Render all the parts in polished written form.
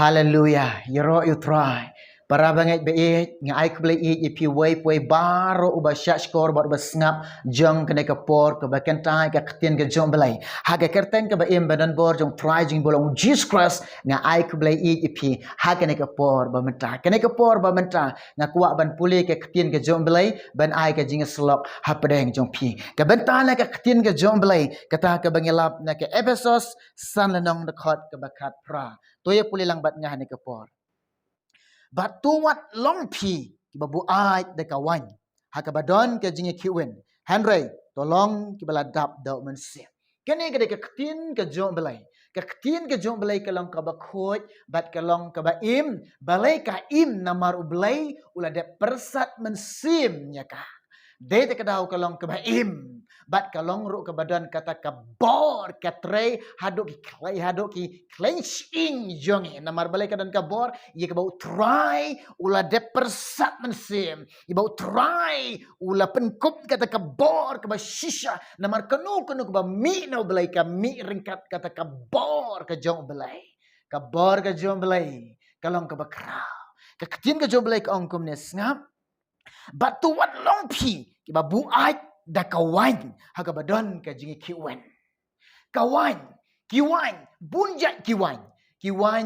Hallelujah. You try. Para banget beik ngai ku Blei if you wai pui baro uba syat skor bot besngap jong kene ke por ke bakan tai ke ketien ke jong Blei. Haga kerten ke baim badan bor jong try jing bolong Jesus Christ ngai ku Blei if ha kene ke por ba menta. Kene ke por ba menta ngakwa ban puli ke ketien ke jong Blei ban ai ke jing slok ha pedeng jong pi. Ke benta na ke ketien ke jong Blei kata ke bangilap na ke Ephesus san lenong dekat ke bakat pra. Toye puli lang bat ngah ne ke por. Batu wat long pi kibabu ai de kawan hakabadon ke jingi kiwen Henry tolong kibala dap da mynsiem kene ke ketin ke jong Blei ke ketin ke jong Blei kalong ka bakhuid bat kalong ka baim balai ka im namar Blei ula de persat mynsiem nya ka de te kadau kalong ka baim bat kalong ru ke badan kata ka bor ka tre haduk ki clenching jongi namar balai ka dan ka bor ye ka bau try ula de persat mynsiem ye bau try ula penkup kata ka bor ka ba shisha namar kanu ka ba mi no Blei ka mi ringkat kata ka bor ka jong Blei ka bor ka jong Blei kalong ka bakrau ka ketin ka jong Blei ka ongkom ne ngap batu wat long pi ki ba bu ai da kawan hakabadon ka jingi kiwen kawan kiwan bunjat kiwan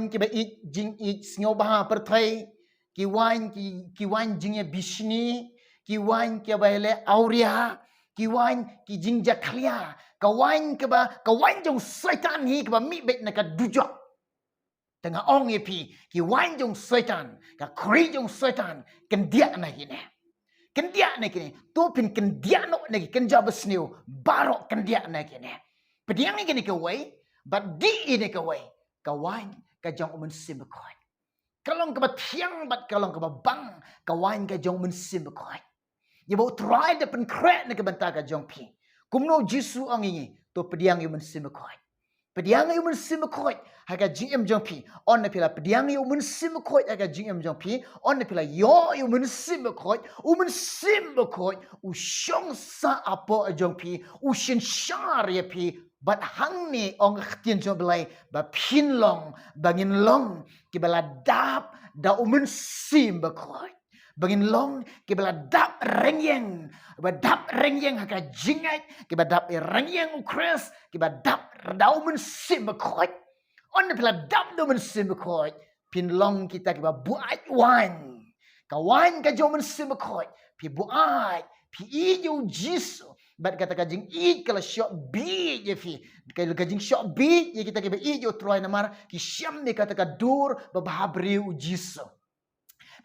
ki ba it jing it sngo ba perthai kiwan jing bishni kiwan ki ba le auria kiwan ki jing jaklia kawan jong setan hi ki ba mi bet na ka dujok tengah ong pi kiwan jong setan ka kri jong setan kendia na hine kendia na kini topin kendia no na kenja besniu barok kendia na kini pediang ni kini ke wai but di ini ke wai kawan ka jong mynsiem bekoi kalong ke batiang bat kalong ke bang kawan ka jong mynsiem bekoi ye bau try de pen kret na ke banta ka jong pi kumno jisu ang ini to pediang yu mynsiem bekoi pediang yu mynsiem bekoi haga gm jong pi on na pila pediang yu mynsiem bekoi haga gm jong pi on na pila yo yu mynsiem bekoi u shong sa apo jong pi u shin shar ye pi bat hang ni ong ktien jong Blei ba pin long bangin long ki bala dap da mynsiem bekoi bangin long ki bala dap rengyeng haka jingai ki ba dap rengyeng ukres ki ba dap da mynsiem bekoi on pila dap da mynsiem bekoi pin long kita ki ba buat wan kawan ka jong mynsiem bekoi pi buat pi ijo jisu bat kata kajing i kala shop bi je fi kala kajing shop bi ye kita ke ba ijo troy namar ki syam ni kata ka dur ba habri jisu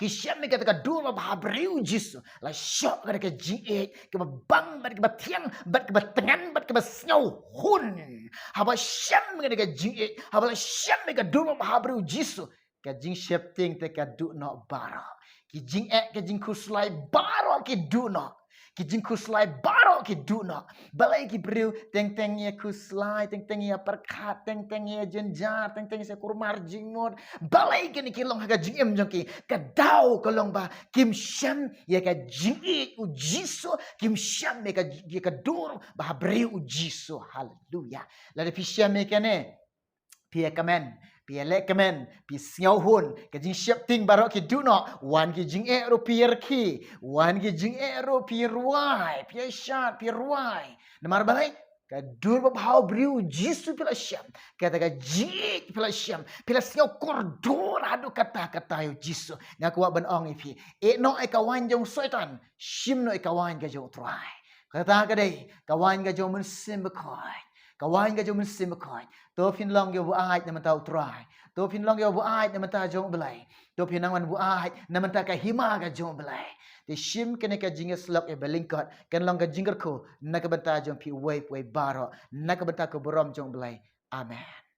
Kisah ni kata kadul bahabri jisu la shop kata ka jing ke bang bat ke tiang bat ke tengan bat ke snow hun haba syam kata ka jing haba syam ka dul bahabri jisu ka jing shapting te ka du no bara ki jing ke jing kuslai bara ki du no ki jing kuslai baro ki du no balai ki briu teng ye kuslai teng ye perkat teng ye jenjar teng ye kurmar jingmod balai ki ni kilong haga jingem jongki kadau kolong ba kim syam ye ka jingi u jisu kim syam ye ka dur ba briu jisu haleluya la de syam me kene pia kamen pia lekamen pi siau hun ke jing syap ting barok ki du no wan ki jing ro pier ki wan ki jing ro pi ruai pi shat pi ruai namar balai ka dur ba hau briu jisu pila syam kata ka jik pila syam pila siau kordor adu kata yo jisu ngaku ban ong ipi no e kawan jong setan shim no e kawan ga jong try kata ka dei kawan ga jong mynsiem bekoi kawan ka jong mynsiem bekoi to phin long yo bu ai na mata try to phin long yo bu ai na mata jong Blei to phin nang wan bu ai na mata ka hima ka jong Blei te shim kene ka jinga slok e belingkot kan long ka jingar ko na ka banta jong pi wai baro na ka banta ko borom jong Blei amen.